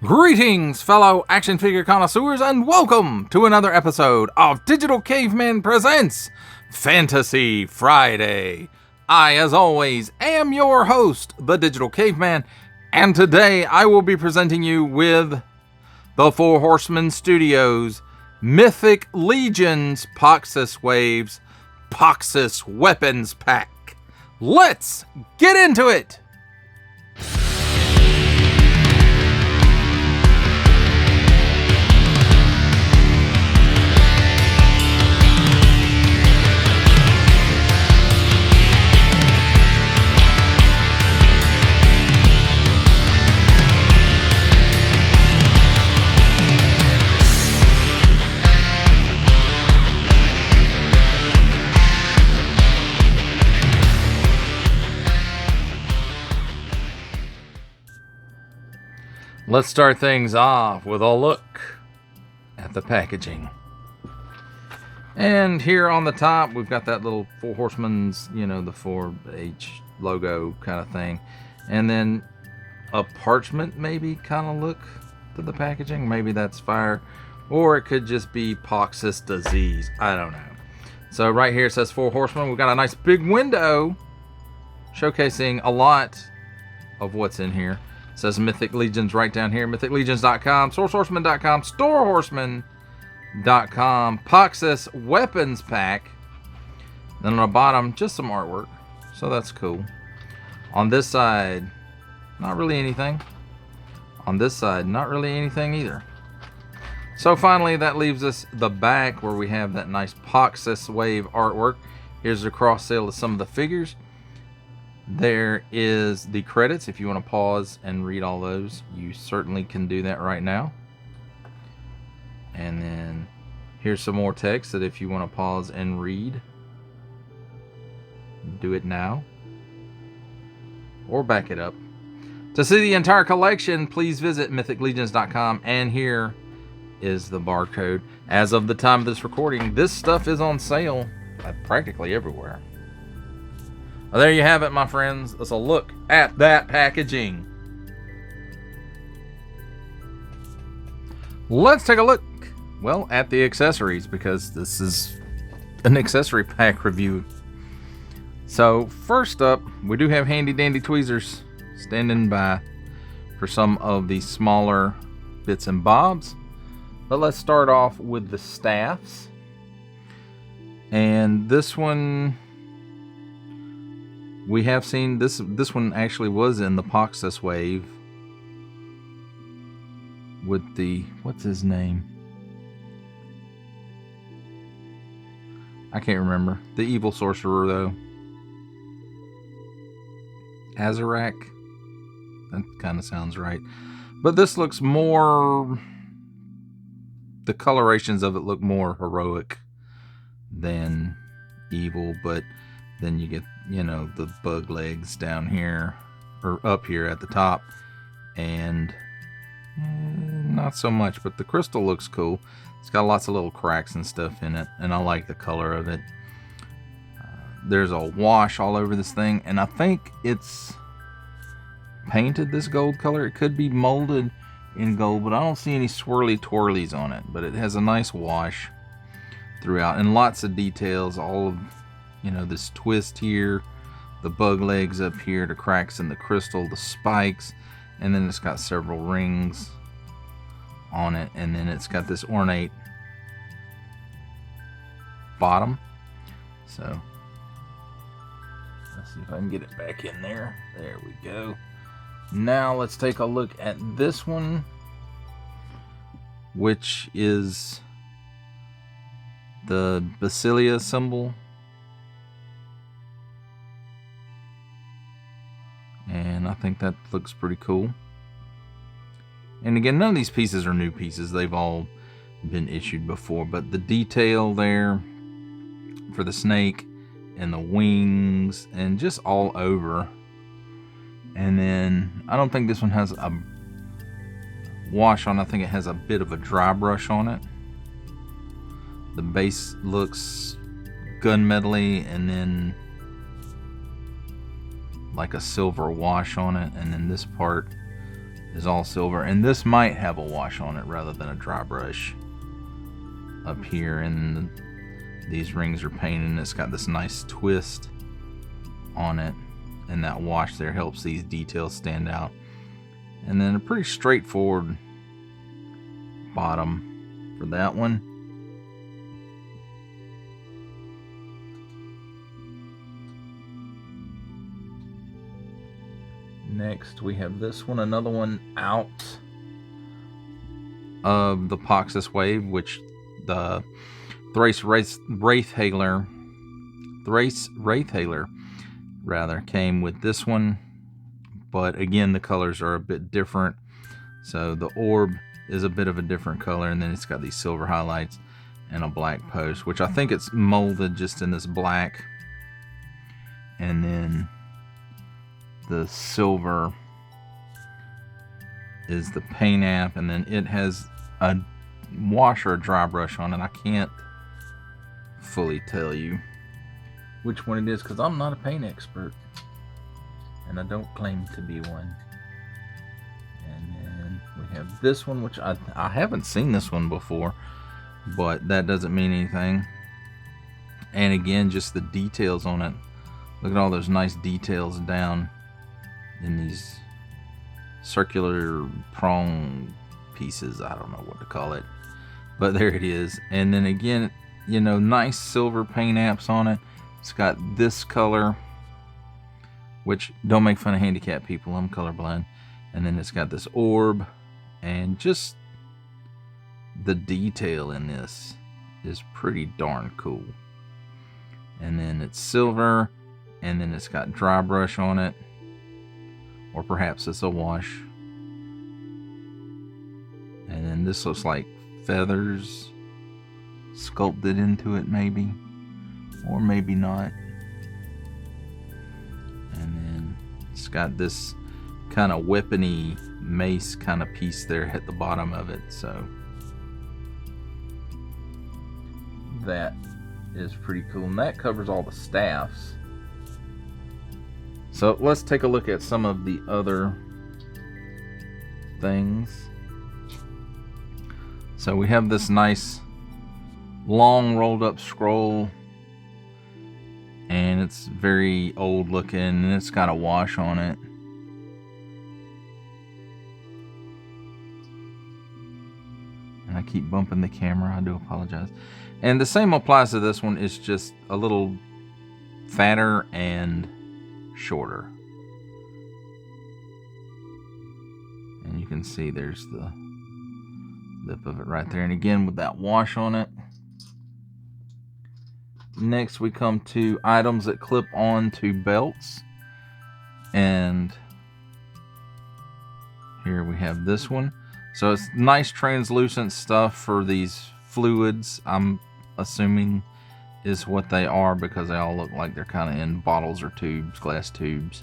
Greetings, fellow action figure connoisseurs, and welcome to another episode of Digital Caveman Presents Fantasy Friday. I, as always, am your host, the Digital Caveman, and today I will be presenting you with the Four Horsemen Studios Mythic Legion's Poxxus Waves Poxxus Weapons Pack. Let's get into it! Let's start things off with a look at the packaging. And here on the top, we've got that little Four Horsemen's, the 4H logo kind of thing. And then a parchment maybe kind of look to the packaging. Maybe that's fire. Or it could just be Poxxus disease. I don't know. So right here it says Four Horsemen. We've got a nice big window showcasing a lot of what's in here. It says Mythic Legions right down here. MythicLegions.com, SourceHorseman.com, StoreHorseman.com, Poxxus Weapons Pack. Then on the bottom, just some artwork. So that's cool. On this side, not really anything. On this side, not really anything either. So finally, that leaves us the back where we have that nice Poxxus Wave artwork. Here's the cross sale of some of the figures. There is the credits. If you want to pause and read all those, you certainly can do that right now. And then here's some more text that if you want to pause and read, do it now or back it up. To see the entire collection, please visit MythicLegions.com, and here is the barcode. As of the time of this recording, this stuff is on sale practically everywhere. Well, there you have it, my friends. Let's a look at that packaging. Let's take a look, well, at the accessories, because this is an accessory pack review. So first up, we do have handy dandy tweezers standing by for some of the smaller bits and bobs. But let's start off with the staffs. And this one, we have seen this one actually was in the Poxxus Wave with the, what's his name? I can't remember. The evil sorcerer though. Azarak? That kind of sounds right. But this looks more, the colorations of it look more heroic than evil, but then you get, the bug legs down here, or up here at the top, and not so much, but the crystal looks cool. It's got lots of little cracks and stuff in it, and I like the color of it. There's a wash all over this thing, and I think it's painted this gold color. It could be molded in gold, but I don't see any swirly twirlies on it, but it has a nice wash throughout, and lots of details, all of this twist here, the bug legs up here, the cracks in the crystal, the spikes, and then it's got several rings on it, and then it's got this ornate bottom. So let's see if I can get it back in there. There we go. Now let's take a look at this one, which is the Basilia symbol. And I think that looks pretty cool. And again, none of these pieces are new pieces. They've all been issued before. But the detail there for the snake and the wings and just all over. And then I don't think this one has a wash on. I think it has a bit of a dry brush on it. The base looks gunmetal-y, and then like a silver wash on it, and then this part is all silver, and this might have a wash on it rather than a dry brush up here. And these rings are painted, and it's got this nice twist on it, and that wash there helps these details stand out. And then a pretty straightforward bottom for that one. Next we have this one, another one out of the Poxxus wave, which the Thrace Wraithhaler rather came with this one, but again the colors are a bit different. So the orb is a bit of a different color, and then it's got these silver highlights and a black post, which I think it's molded just in this black, and then the silver is the paint app, and then it has a wash or a dry brush on it. I can't fully tell you which one it is because I'm not a paint expert, and I don't claim to be one. And then we have this one, which I haven't seen this one before, but that doesn't mean anything. And again, just the details on it. Look at all those nice details down in these circular prong pieces. I don't know what to call it, but there it is. And then again, you know, nice silver paint apps on it. It's got this color, which don't make fun of handicapped people, I'm colorblind. And then it's got this orb, and just the detail in this is pretty darn cool. And then it's silver, and then it's got dry brush on it, or perhaps it's a wash. And then this looks like feathers sculpted into it, maybe, or maybe not. And then it's got this kind of weapony mace kind of piece there at the bottom of it. So that is pretty cool, and that covers all the staffs. So let's take a look at some of the other things. So we have this nice long rolled up scroll, and it's very old looking, and it's got a wash on it. And I keep bumping the camera, I do apologize. And the same applies to this one. It's just a little fatter and shorter. And you can see there's the lip of it right there, and again with that wash on it. Next we come to items that clip on to belts, and here we have this one. So it's nice translucent stuff for these fluids, I'm assuming is what they are, because they all look like they're kind of in bottles or tubes, glass tubes.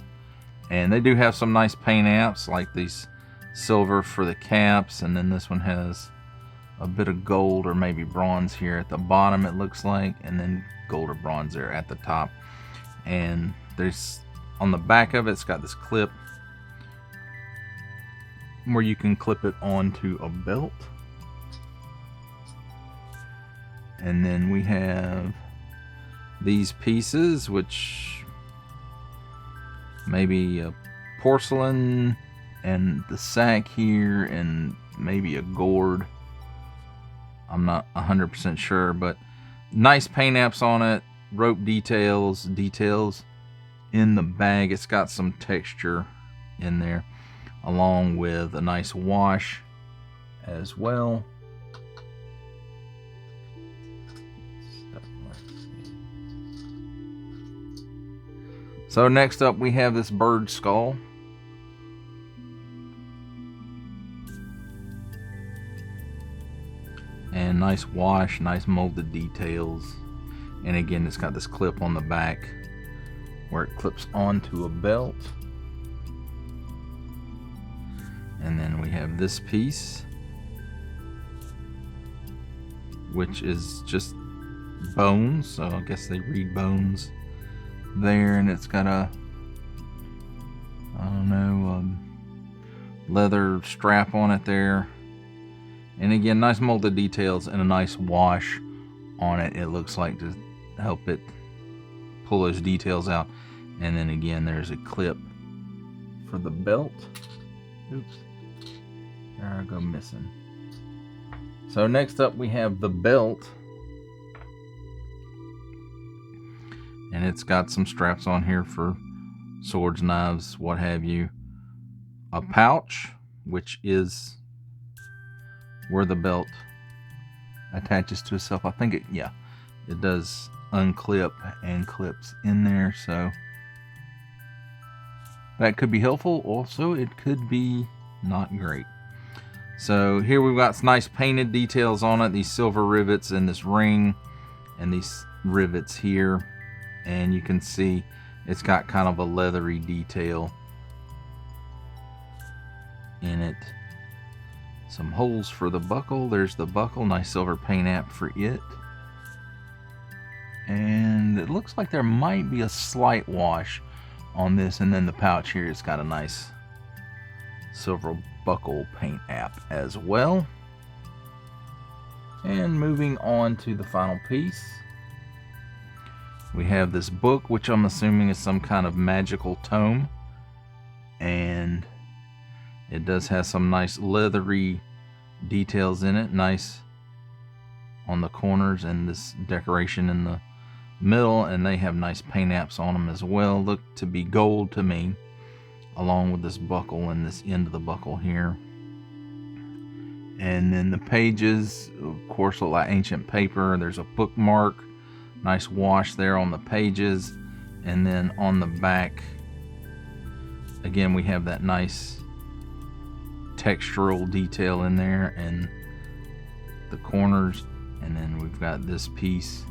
And they do have some nice paint apps, like these silver for the caps, and then this one has a bit of gold or maybe bronze here at the bottom, it looks like, and then gold or bronze there at the top. And there's, on the back of it, it's got this clip where you can clip it onto a belt. And then we have these pieces, which maybe a porcelain, and the sack here, and maybe a gourd. I'm not 100% sure, but nice paint apps on it, rope details in the bag. It's got some texture in there, along with a nice wash as well. So next up we have this bird skull. And nice wash, nice molded details. And again, it's got this clip on the back where it clips onto a belt. And then we have this piece, which is just bones. So I guess they read bones there, and it's got a, I don't know, leather strap on it there. And again, nice molded details and a nice wash on it, it looks like, to help it pull those details out. And then again, there's a clip for the belt. Oops, there I go missing. So next up we have the belt. And it's got some straps on here for swords, knives, what have you. A pouch, which is where the belt attaches to itself. I think it does unclip and clips in there, so that could be helpful. Also, it could be not great. So here we've got some nice painted details on it, these silver rivets and this ring and these rivets here, and you can see it's got kind of a leathery detail in it. Some holes for the buckle. There's the buckle, nice silver paint app for it. And it looks like there might be a slight wash on this, and then the pouch here has got a nice silver buckle paint app as well. And moving on to the final piece, we have this book, which I'm assuming is some kind of magical tome, and it does have some nice leathery details in it, nice on the corners and this decoration in the middle, and they have nice paint apps on them as well. Look to be gold to me, along with this buckle and this end of the buckle here. And then the pages, of course, look like ancient paper. There's a bookmark, nice wash there on the pages. And then on the back, again, we have that nice textural detail in there and the corners. And then we've got this piece,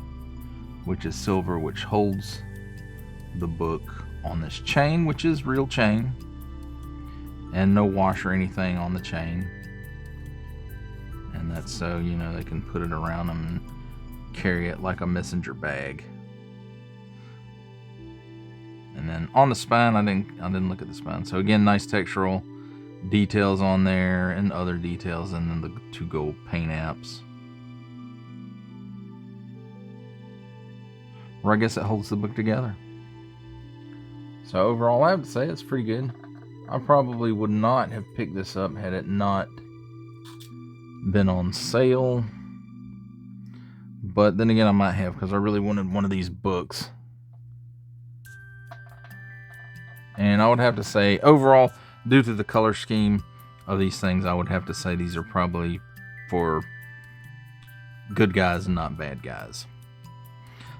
which is silver, which holds the book on this chain, which is real chain, and no wash or anything on the chain. And that's so, you know, they can put it around them and carry it like a messenger bag. And then on the spine, I didn't look at the spine. So again, nice textural details on there and other details, and then the two gold paint apps. Or I guess it holds the book together. So overall, I have to say it's pretty good. I probably would not have picked this up had it not been on sale. But then again, I might have, because I really wanted one of these books. And I would have to say, overall, due to the color scheme of these things, I would have to say these are probably for good guys and not bad guys.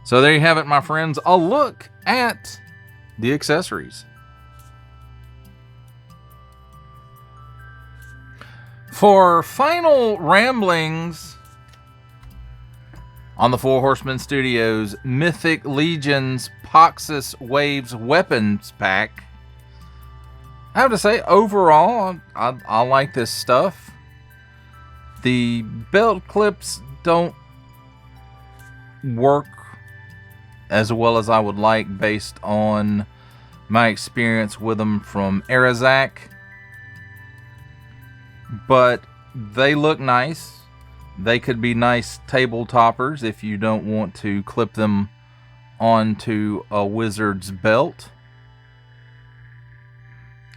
So there you have it, my friends. A look at the accessories. For final ramblings on the Four Horsemen Studios Mythic Legion's Poxxus Waves Weapons Pack, I have to say, overall, I like this stuff. The belt clips don't work as well as I would like based on my experience with them from Arazak, but they look nice. They could be nice table toppers if you don't want to clip them onto a wizard's belt,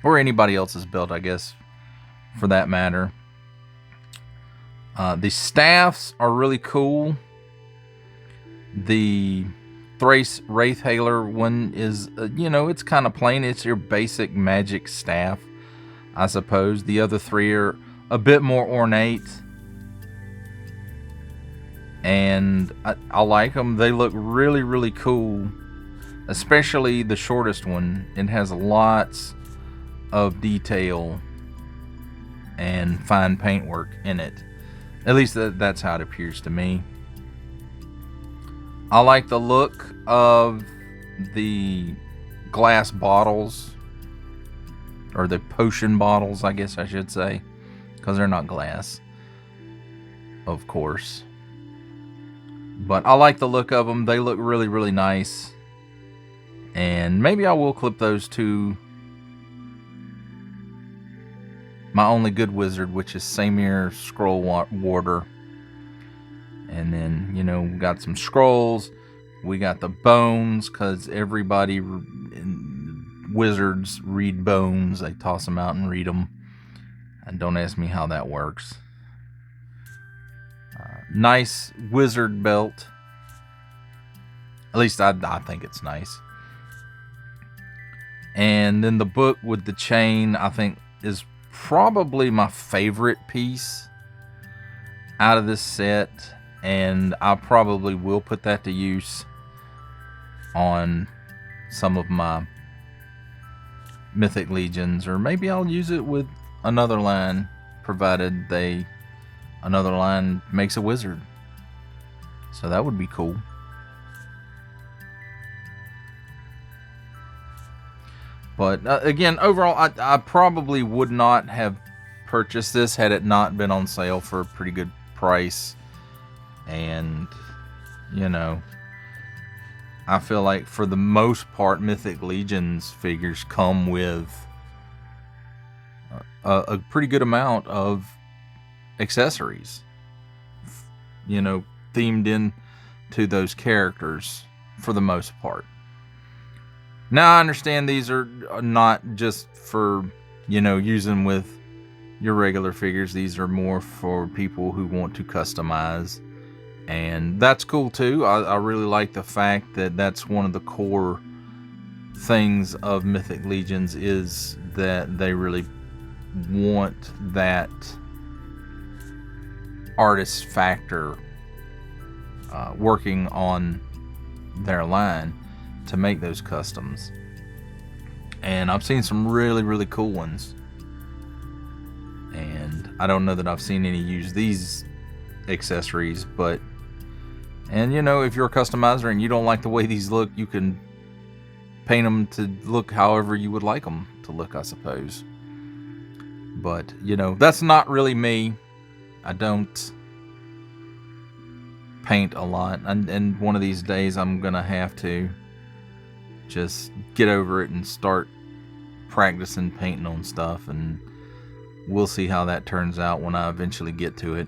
or anybody else's belt, I guess, for that matter. The staffs are really cool. The Thrace Wraithhaler one is, it's kind of plain. It's your basic magic staff, I suppose. The other three are a bit more ornate, and I like them. They look really, really cool, especially the shortest one. It has lots of detail and fine paintwork in it. At least that's how it appears to me. I like the look of the glass bottles, or the potion bottles, I guess I should say, because they're not glass, of course. But I like the look of them. They look really, really nice. And maybe I will clip those to my only good wizard, which is Samir Scroll Warder. And then, you know, we got some scrolls. We got the bones, because everybody, wizards read bones. They toss them out and read them. And don't ask me how that works. Nice wizard belt. At least I think it's nice. And then the book with the chain, I think, is probably my favorite piece out of this set. And I probably will put that to use on some of my Mythic Legions. Or maybe I'll use it with another line, provided another line makes a wizard. So that would be cool. But again, overall, I probably would not have purchased this had it not been on sale for a pretty good price. And, you know, I feel like for the most part, Mythic Legions figures come with a pretty good amount of accessories, you know, themed in to those characters for the most part. Now, I understand these are not just for, you know, using with your regular figures. These are more for people who want to customize. And that's cool too. I really like the fact that that's one of the core things of Mythic Legions, is that they really want that artist factor working on their line to make those customs. And I've seen some really, really cool ones. And I don't know that I've seen any use these accessories, but... And, you know, if you're a customizer and you don't like the way these look, you can paint them to look however you would like them to look, I suppose. But, you know, that's not really me. I don't paint a lot. And one of these days I'm going to have to just get over it and start practicing painting on stuff. And we'll see how that turns out when I eventually get to it.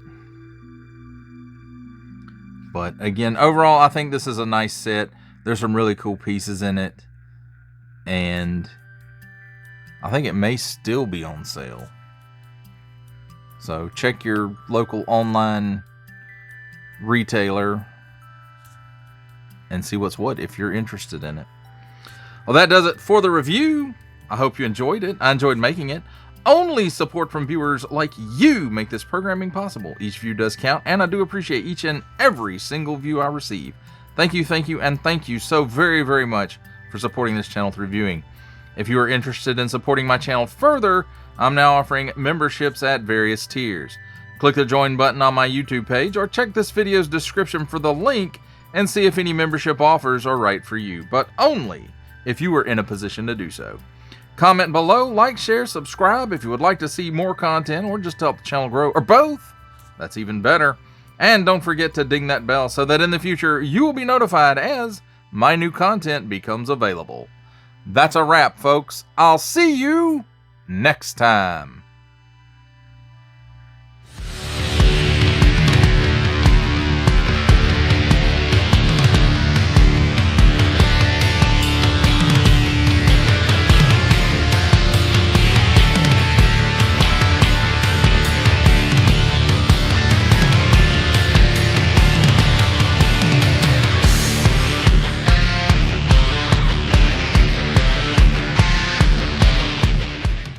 But again, overall, I think this is a nice set. There's some really cool pieces in it. And I think it may still be on sale. So check your local online retailer and see what's what if you're interested in it. Well, that does it for the review. I hope you enjoyed it. I enjoyed making it. Only support from viewers like you make this programming possible. Each view does count, and I do appreciate each and every single view I receive. Thank you, and thank you so very, very much for supporting this channel through viewing. If you are interested in supporting my channel further, I'm now offering memberships at various tiers. Click the join button on my YouTube page, or check this video's description for the link and see if any membership offers are right for you, but only if you are in a position to do so. Comment below, like, share, subscribe if you would like to see more content or just help the channel grow, or both. That's even better. And don't forget to ding that bell so that in the future you will be notified as my new content becomes available. That's a wrap, folks. I'll see you next time.